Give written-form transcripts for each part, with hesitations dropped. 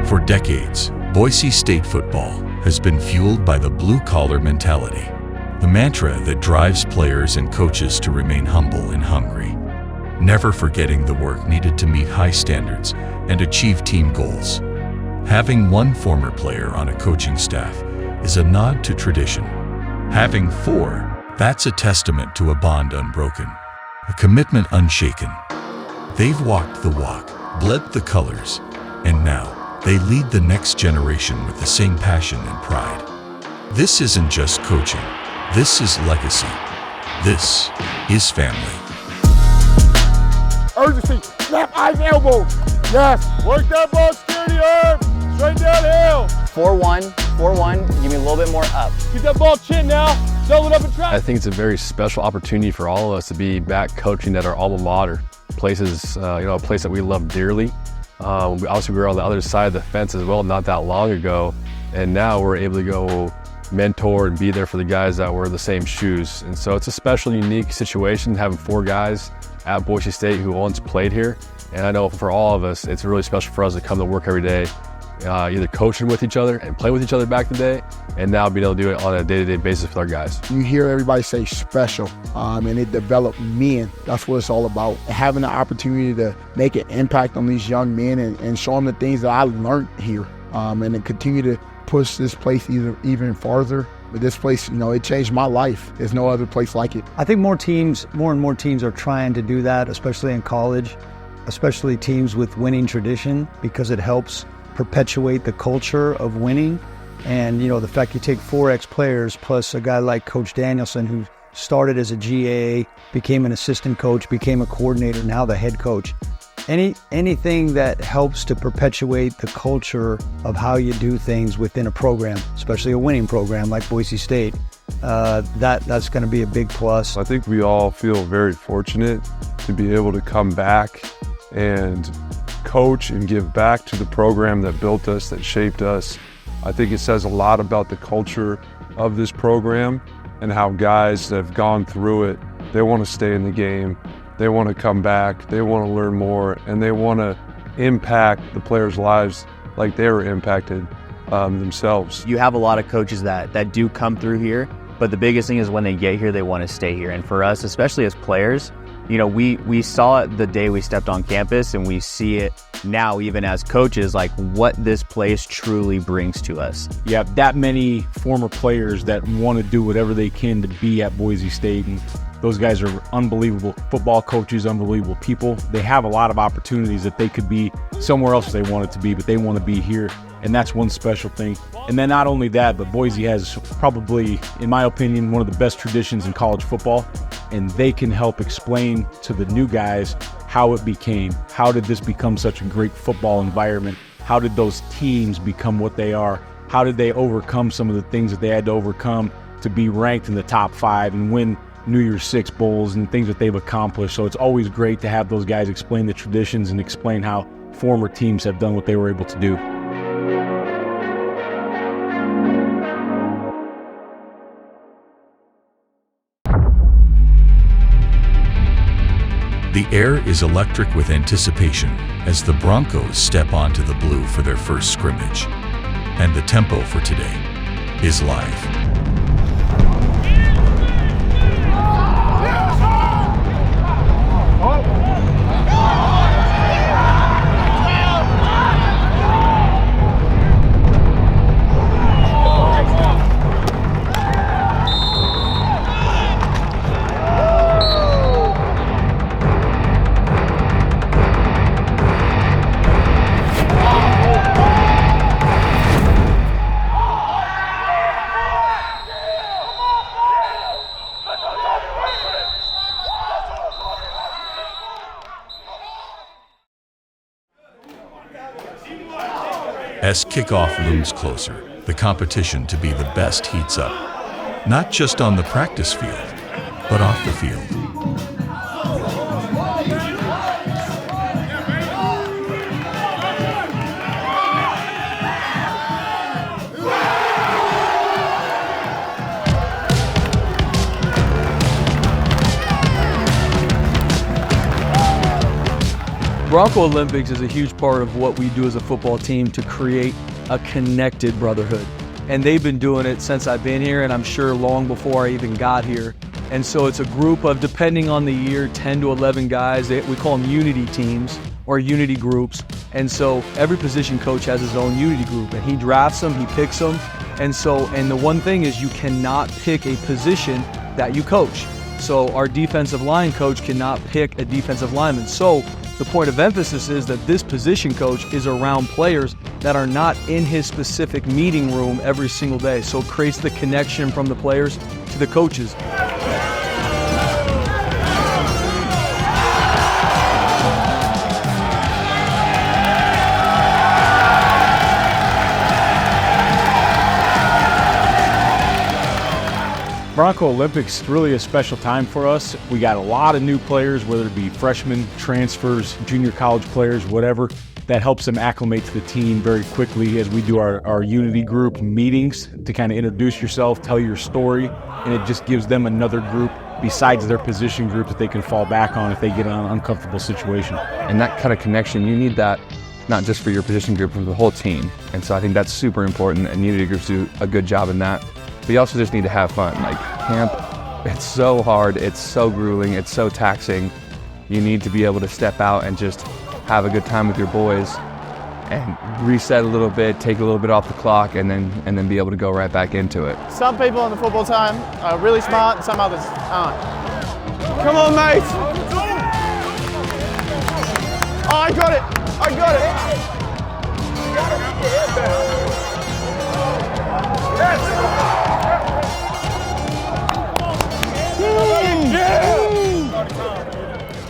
For decades, Boise State football has been fueled by the blue-collar mentality, the mantra that drives players and coaches to remain humble and hungry, never forgetting the work needed to meet high standards and achieve team goals. Having one former player on a coaching staff is a nod to tradition. Having four, that's a testament to a bond unbroken, a commitment unshaken. They've walked the walk, bled the colors, and now they lead the next generation with the same passion and pride. This isn't just coaching. This is legacy. This is family. Urgency, left eye elbow. Yes. Work that ball, security arm. Straight downhill. 4-1, 4-1. Give me a little bit more up. Get that ball chin now. Show it up and try. I think it's a very special opportunity for all of us to be back coaching at our alma mater. Places, a place that we love dearly. Obviously, we were on the other side of the fence as well not that long ago, and now we're able to go mentor and be there for the guys that wear the same shoes. And so it's a special, unique situation having four guys at Boise State who once played here. And I know for all of us, it's really special for us to come to work every day, either coaching with each other and play with each other back today, and now being able to do it on a day-to-day basis with our guys. You hear everybody say special, and it developed men. That's what it's all about. Having the opportunity to make an impact on these young men and show them the things that I learned here, and then continue to push this place even farther. But this place, it changed my life. There's no other place like it. I think more and more teams are trying to do that, especially in college, especially teams with winning tradition, because it helps perpetuate the culture of winning. And, the fact you take 4 ex-players plus a guy like Coach Danielson, who started as a GA, became an assistant coach, became a coordinator, now the head coach. Anything that helps to perpetuate the culture of how you do things within a program, especially a winning program like Boise State, that's going to be a big plus. I think we all feel very fortunate to be able to come back and coach and give back to the program that built us, that shaped us. I think it says a lot about the culture of this program and how guys that have gone through it, they want to stay in the game. They want to come back, they want to learn more, and they want to impact the players' lives like they were impacted themselves. You have a lot of coaches that do come through here, but the biggest thing is when they get here, they want to stay here. And for us, especially as players, we saw it the day we stepped on campus, and we see it now even as coaches, like what this place truly brings to us. You have that many former players that want to do whatever they can to be at Boise State, and those guys are unbelievable football coaches, unbelievable people. They have a lot of opportunities that they could be somewhere else if they wanted to be, but they want to be here, and that's one special thing. And then not only that, but Boise has probably, in my opinion, one of the best traditions in college football, and they can help explain to the new guys how it became. How did this become such a great football environment? How did those teams become what they are? How did they overcome some of the things that they had to overcome to be ranked in the top 5 and win New Year's Six bowls and things that they've accomplished? So it's always great to have those guys explain the traditions and explain how former teams have done what they were able to do. The air is electric with anticipation as the Broncos step onto the blue for their first scrimmage. And the tempo for today is live. As kickoff looms closer, the competition to be the best heats up. Not just on the practice field, but off the field. Bronco Olympics is a huge part of what we do as a football team to create a connected brotherhood. And they've been doing it since I've been here, and I'm sure long before I even got here. And so it's a group of, depending on the year, 10 to 11 guys. We call them unity teams or unity groups. And so every position coach has his own unity group, and he drafts them, he picks them. And the one thing is, you cannot pick a position that you coach. So our defensive line coach cannot pick a defensive lineman. So the point of emphasis is that this position coach is around players that are not in his specific meeting room every single day. So it creates the connection from the players to the coaches. Bronco Olympics is really a special time for us. We got a lot of new players, whether it be freshmen, transfers, junior college players, whatever. That helps them acclimate to the team very quickly as we do our unity group meetings to kind of introduce yourself, tell your story, and it just gives them another group besides their position group that they can fall back on if they get in an uncomfortable situation. And that kind of connection, you need that not just for your position group, but for the whole team. And so I think that's super important, and unity groups do a good job in that. But you also just need to have fun. Like camp, it's so hard, it's so grueling, it's so taxing. You need to be able to step out and just have a good time with your boys and reset a little bit, take a little bit off the clock, and then be able to go right back into it. Some people on the football team are really smart, and some others aren't. Come on, mate! Oh, I got it! I got it!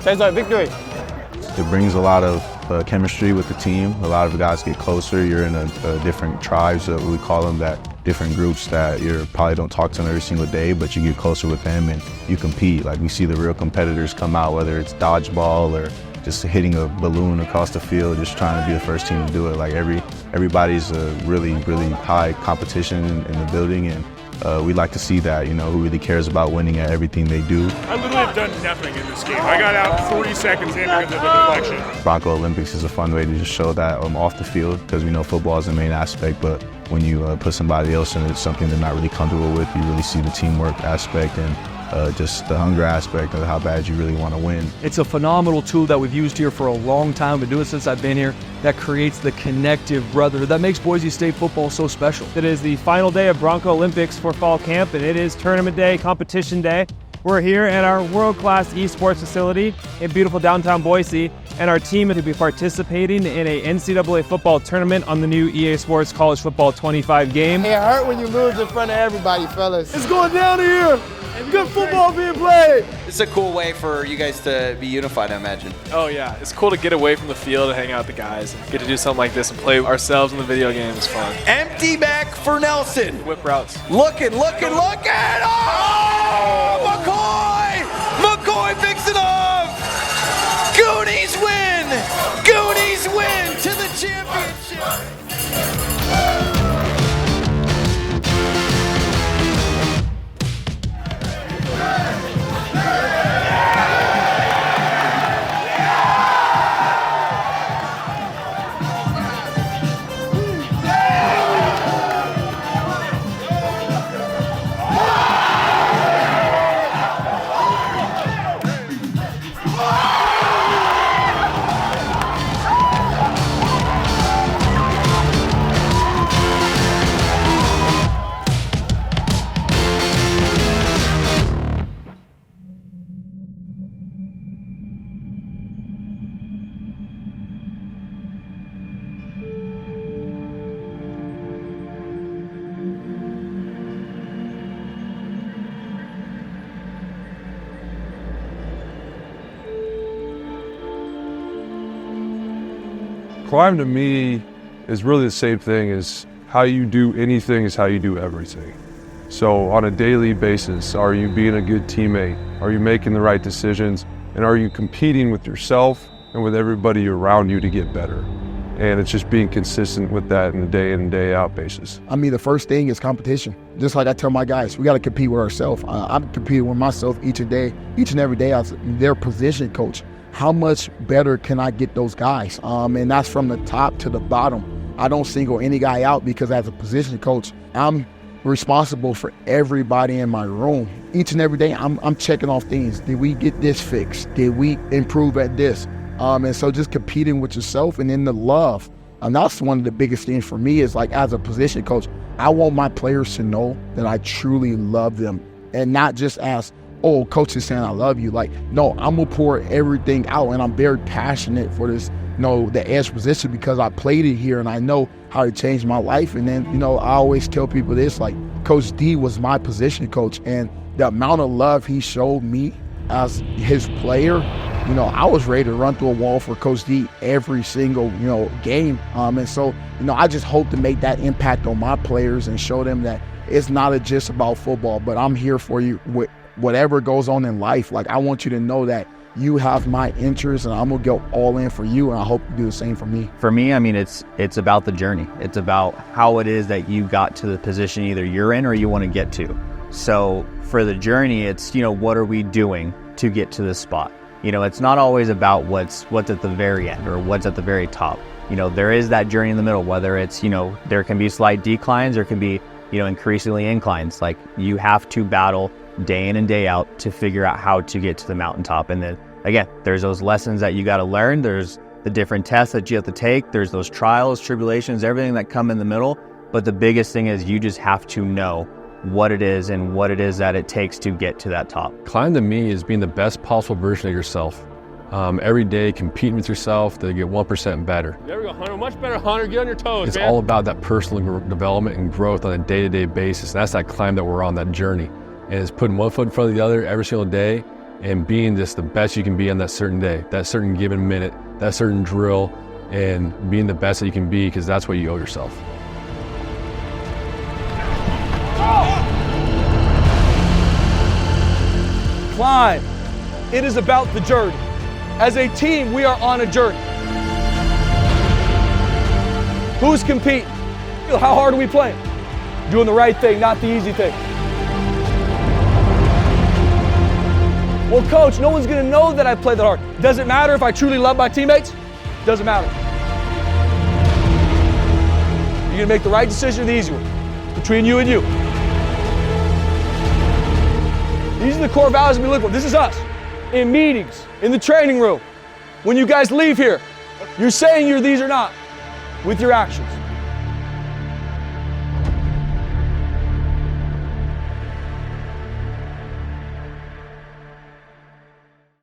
Tastes like victory. It brings a lot of chemistry with the team. A lot of the guys get closer. You're in a different tribes, we call them, that different groups that you probably don't talk to them every single day, but you get closer with them and you compete. Like, we see the real competitors come out, whether it's dodgeball or just hitting a balloon across the field, just trying to be the first team to do it. Like, everybody's a really, really high competition in the building, and we like to see that, who really cares about winning at everything they do. I literally have done nothing in this game. I got out 3 seconds in because of the deflection. Bronco Olympics is a fun way to just show that off the field, because we know football is the main aspect, but when you put somebody else in it, it's something they're not really comfortable with. You really see the teamwork aspect and just the hunger aspect of how bad you really want to win. It's a phenomenal tool that we've used here for a long time. Been doing it since I've been here. That creates the connective brotherhood that makes Boise State football so special. It is the final day of Bronco Olympics for fall camp, and it is tournament day, competition day. We're here at our world-class esports facility in beautiful downtown Boise, and our team will be participating in a NCAA football tournament on the new EA Sports College Football 25 game. It hurt when you lose in front of everybody, fellas. It's going down here. Good football being played. It's a cool way for you guys to be unified, I imagine. Oh yeah, it's cool to get away from the field and hang out with the guys and get to do something like this and play ourselves in the video game. It's fun. Empty back for Nelson. Whip routes. Looking. Oh, McCoy! McCoy picks it off! Goonies win! Goonies win to the championship! Climb to me is really the same thing as how you do anything is how you do everything. So on a daily basis, are you being a good teammate? Are you making the right decisions? And are you competing with yourself and with everybody around you to get better? And it's just being consistent with that in a day in and day out basis. I mean, the first thing is competition. Just like I tell my guys, we got to compete with ourselves. I'm competing with myself each and every day as their position coach. how much better can I get those guys? And that's from the top to the bottom. I don't single any guy out because as a position coach, I'm responsible for everybody in my room. Each and every day, I'm checking off things. Did we get this fixed? Did we improve at this? And so just competing with yourself and then the love. And that's one of the biggest things for me is like as a position coach, I want my players to know that I truly love them and not just as, oh, coach is saying I love you. Like, no, I'm going to pour everything out, and I'm very passionate for this, the edge position because I played it here and I know how it changed my life. And then, I always tell people this, like Coach D was my position coach, and the amount of love he showed me as his player, I was ready to run through a wall for Coach D every single, game. And so, I just hope to make that impact on my players and show them that it's not just about football, but I'm here for you with whatever goes on in life. Like, I want you to know that you have my interest and I'm going to go all in for you, and I hope you do the same for me. For me, it's about the journey. It's about how it is that you got to the position either you're in or you want to get to. So for the journey, it's, what are we doing to get to this spot? It's not always about what's at the very end or what's at the very top. There is that journey in the middle, whether it's, there can be slight declines, there can be, increasingly inclines. Like, you have to battle day in and day out to figure out how to get to the mountaintop. And then again, there's those lessons that you got to learn. There's the different tests that you have to take. There's those trials, tribulations, everything that come in the middle. But the biggest thing is you just have to know what it is and what it is that it takes to get to that top. Climb to me is being the best possible version of yourself. Every day competing with yourself to get 1% better. There we go, Hunter. Much better, Hunter. Get on your toes, It's man. all about that personal development and growth on a day-to-day basis. And that's that climb that we're on, that journey. And it's putting one foot in front of the other every single day and being just the best you can be on that certain day, that certain given minute, that certain drill, and being the best that you can be, because that's what you owe yourself. Climb. It is about the journey. As a team, we are on a journey. Who's competing? How hard are we playing? Doing the right thing, not the easy thing. Well, coach, no one's going to know that I played that hard. Does it matter if I truly love my teammates? Doesn't matter. You're going to make the right decision or the easy one. It's between you and you. These are the core values we live for. This is us. In meetings, in the training room. When you guys leave here, you're saying you're these or not with your actions.